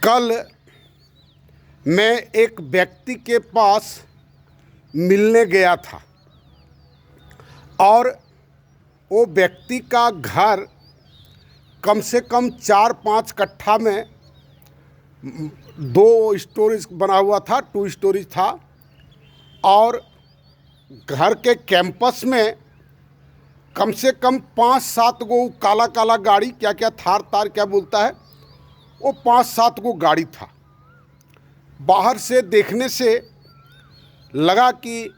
कल मैं एक व्यक्ति के पास मिलने गया था और वो व्यक्ति का घर कम से कम 4-5 कट्ठा में 2 स्टोरेज बना हुआ था, 2 स्टोरेज था। और घर के कैंपस में कम से कम 5-7 गो काला काला गाड़ी, क्या क्या थार तार क्या बोलता है, वो 5-7 गो गाड़ी था। बाहर से देखने से लगा कि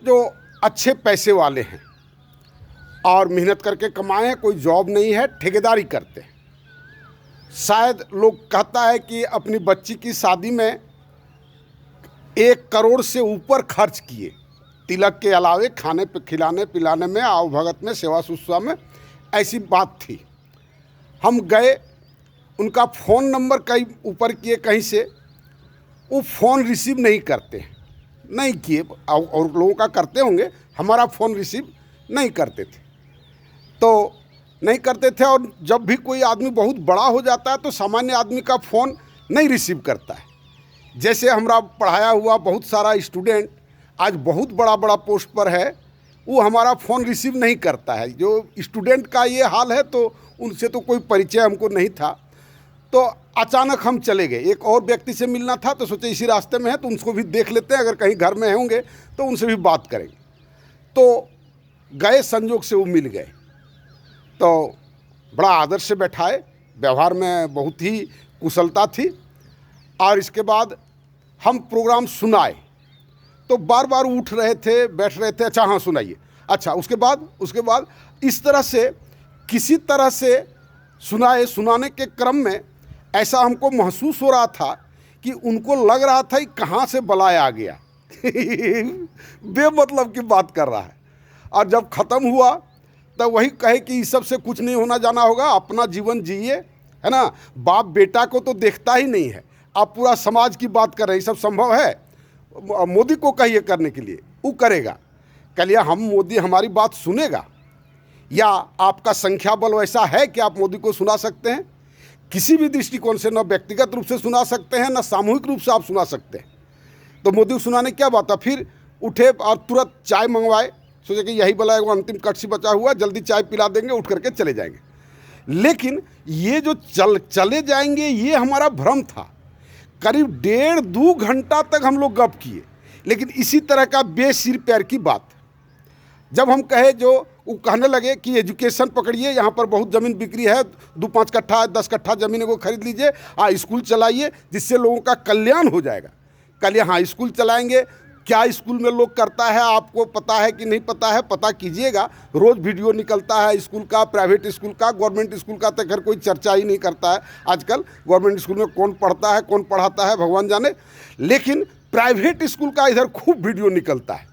जो अच्छे पैसे वाले हैं और मेहनत करके कमाए हैं, कोई जॉब नहीं है, ठेकेदारी करते हैं। शायद लोग कहता है कि अपनी बच्ची की शादी में 1 करोड़ से ऊपर खर्च किए, तिलक के अलावे खाने पे खिलाने पिलाने में, आव भगत में, सेवा शुश्रूषा में, ऐसी बात थी। हम गए, उनका फ़ोन नंबर कहीं ऊपर किए कहीं से, वो फ़ोन रिसीव नहीं करते, नहीं किए। और लोगों का करते होंगे, हमारा फ़ोन रिसीव नहीं करते थे, तो नहीं करते थे। और जब भी कोई आदमी बहुत बड़ा हो जाता है तो सामान्य आदमी का फ़ोन नहीं रिसीव करता है। जैसे हमारा पढ़ाया हुआ बहुत सारा स्टूडेंट आज बहुत बड़ा बड़ा पोस्ट पर है, वो हमारा फ़ोन रिसीव नहीं करता है। जो स्टूडेंट का ये हाल है, तो उनसे तो कोई परिचय हमको नहीं था। तो अचानक हम चले गए, एक और व्यक्ति से मिलना था, तो सोचे इसी रास्ते में है तो उनको भी देख लेते हैं, अगर कहीं घर में होंगे तो उनसे भी बात करेंगे। तो गए, संजोग से वो मिल गए, तो बड़ा आदर से बैठाए, व्यवहार में बहुत ही कुशलता थी। और इसके बाद हम प्रोग्राम सुनाए तो बार बार उठ रहे थे, बैठ रहे थे, अच्छा हाँ सुनाइए, अच्छा। उसके बाद इस तरह से किसी तरह से सुनाने के क्रम में ऐसा हमको महसूस हो रहा था कि उनको लग रहा था कि कहाँ से बलाय आ गया बेमतलब की बात कर रहा है। और जब ख़त्म हुआ तो वही कहे कि इस सब से कुछ नहीं होना जाना होगा, अपना जीवन जिए, है ना। बाप बेटा को तो देखता ही नहीं है, आप पूरा समाज की बात कर रहे हैं, ये सब संभव है? मोदी को कहिए करने के लिए, वो करेगा। कहिए हम मोदी हमारी बात सुनेगा? या आपका संख्या बल वैसा है कि आप मोदी को सुना सकते हैं? किसी भी दृष्टिकोण से, न व्यक्तिगत रूप से सुना सकते हैं, न सामूहिक रूप से आप सुना सकते हैं। तो मोदी को सुनाने क्या बात है? फिर उठे और तुरंत चाय मंगवाए, सोचे कि यही भला एगो अंतिम कट सी बचा हुआ, जल्दी चाय पिला देंगे, उठ करके चले जाएंगे। लेकिन ये जो चले जाएंगे, ये हमारा भ्रम था। करीब 1.5-2 घंटा तक हम लोग गप किए, लेकिन इसी तरह का बेसिर पैर की बात। जब हम कहे, जो वो कहने लगे कि एजुकेशन पकड़िए, यहाँ पर बहुत ज़मीन बिक्री है, 2-5 कट्ठा 10 कट्ठा ज़मीन को खरीद लीजिए, स्कूल चलाइए, जिससे लोगों का कल्याण हो जाएगा। कल हाँ स्कूल चलाएंगे, क्या स्कूल में लोग करता है आपको पता है कि नहीं पता है? पता कीजिएगा। रोज़ वीडियो निकलता है स्कूल का, प्राइवेट स्कूल का, गवर्नमेंट स्कूल का तो खैर कोई चर्चा ही नहीं करता है आजकल। गवर्नमेंट स्कूल में कौन पढ़ता है, कौन पढ़ाता है, भगवान जाने। लेकिन प्राइवेट स्कूल का इधर खूब वीडियो निकलता है।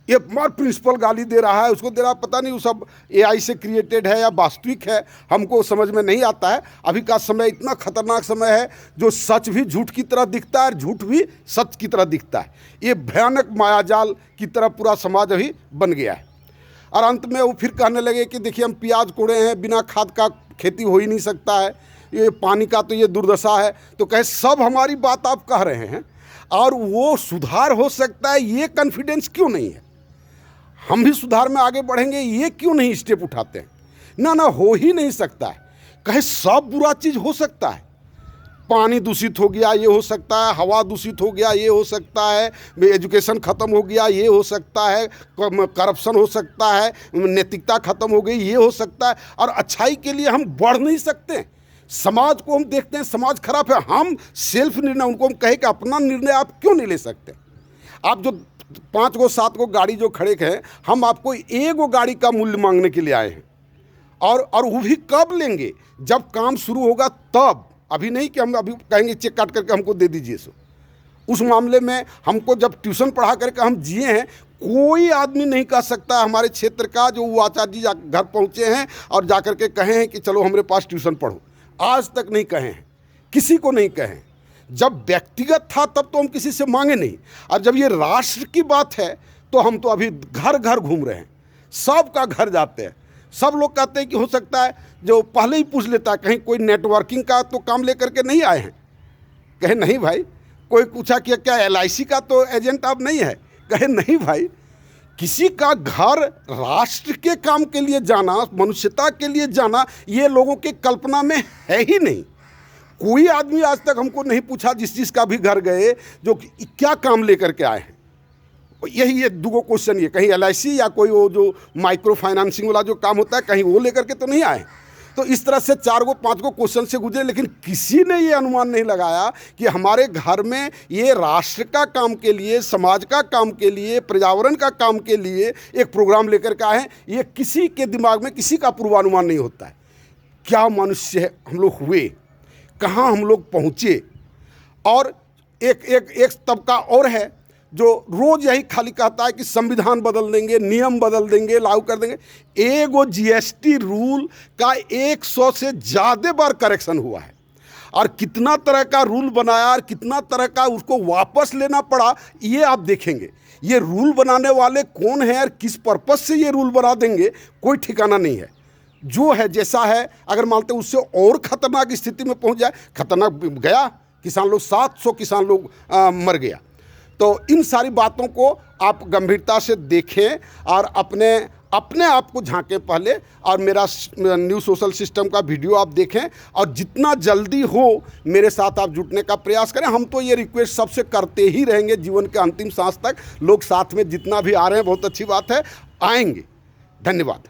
ये मार प्रिंसिपल गाली दे रहा है, उसको दे रहा है, पता नहीं वो सब AI से क्रिएटेड है या वास्तविक है, हमको समझ में नहीं आता है। अभी का समय इतना खतरनाक समय है, जो सच भी झूठ की तरह दिखता है और झूठ भी सच की तरह दिखता है। ये भयानक मायाजाल की तरह पूरा समाज अभी बन गया है। और अंत में वो फिर कहने लगे कि देखिए हम प्याज कोड़े हैं, बिना खाद का खेती हो ही नहीं सकता है, ये पानी का तो ये दुर्दशा है। तो कहे सब हमारी बात आप कह रहे हैं और वो सुधार हो सकता है, ये कॉन्फिडेंस क्यों नहीं है? हम भी सुधार में आगे बढ़ेंगे, ये क्यों नहीं स्टेप उठाते हैं? ना हो ही नहीं सकता है। कहे सब बुरा चीज़ हो सकता है, पानी दूषित हो गया ये हो सकता है, हवा दूषित हो गया ये हो सकता है, एजुकेशन ख़त्म हो गया ये हो सकता है, करप्शन हो सकता है, नैतिकता ख़त्म हो गई ये हो सकता है। और अच्छाई के लिए हम बढ़ नहीं सकते। समाज को हम देखते हैं, समाज खराब है, हम सेल्फ निर्णय, उनको हम कहे कि अपना निर्णय आप क्यों नहीं ले सकते? आप जो 5 गो 7 गो गाड़ी जो खड़े हैं, हम आपको 1 गो गाड़ी का मूल्य मांगने के लिए आए हैं। और वो भी कब लेंगे? जब काम शुरू होगा तब। अभी नहीं कि हम अभी कहेंगे चेक काट करके हमको दे दीजिए। सो उस मामले में हमको जब ट्यूशन पढ़ा करके हम जिए हैं, कोई आदमी नहीं कह सकता हमारे क्षेत्र का, जो वो आचार्य जी घर पहुँचे हैं और जा कर के कहे हैं कि चलो हमारे पास ट्यूशन पढ़ो, आज तक नहीं कहे हैं, किसी को नहीं कहे हैं। जब व्यक्तिगत था तब तो हम किसी से मांगे नहीं, और जब ये राष्ट्र की बात है तो हम तो अभी घर घर घूम रहे हैं, सबका घर जाते हैं। सब लोग कहते हैं कि हो सकता है जो पहले ही पूछ लेता है, कहीं कोई नेटवर्किंग का तो काम लेकर के नहीं आए हैं, कहे नहीं भाई। कोई पूछा कि क्या LIC का तो एजेंट आप नहीं है? कहे नहीं भाई, किसी का घर राष्ट्र के काम के लिए जाना, मनुष्यता के लिए जाना, ये लोगों के कल्पना में है ही नहीं। कोई आदमी आज तक हमको नहीं पूछा जिस का भी घर गए जो क्या काम लेकर के आए हैं। यही ये दो क्वेश्चन, ये कहीं LIC या कोई वो जो माइक्रो फाइनेंसिंग वाला जो काम होता है कहीं वो लेकर के तो नहीं आए। तो इस तरह से 4-5 क्वेश्चन से गुजरे, लेकिन किसी ने ये अनुमान नहीं लगाया कि हमारे घर में ये राष्ट्र का काम के लिए, समाज का काम के लिए, पर्यावरण का काम के लिए एक प्रोग्राम लेकर के आए हैं। ये किसी के दिमाग में किसी का पूर्वानुमान नहीं होता है। क्या मनुष्य हम लोग हुए, कहाँ हम लोग पहुँचे। और एक तबका और है जो रोज यही खाली कहता है कि संविधान बदल देंगे, नियम बदल देंगे, लागू कर देंगे। एगो GST रूल का 100 से ज़्यादा बार करेक्शन हुआ है, और कितना तरह का रूल बनाया और कितना तरह का उसको वापस लेना पड़ा, ये आप देखेंगे। ये रूल बनाने वाले कौन हैं और किस पर्पस से ये रूल बना देंगे, कोई ठिकाना नहीं है। जो है जैसा है, अगर मानते उससे और खतरनाक स्थिति में पहुंच जाए, खतरनाक गया, किसान लोग 700 किसान लोग मर गया। तो इन सारी बातों को आप गंभीरता से देखें और अपने आप को झांकें पहले, और मेरा न्यू सोशल सिस्टम का वीडियो आप देखें, और जितना जल्दी हो मेरे साथ आप जुटने का प्रयास करें। हम तो ये रिक्वेस्ट सबसे करते ही रहेंगे जीवन के अंतिम सांस तक। लोग साथ में जितना भी आ रहे हैं बहुत अच्छी बात है, आएंगे। धन्यवाद।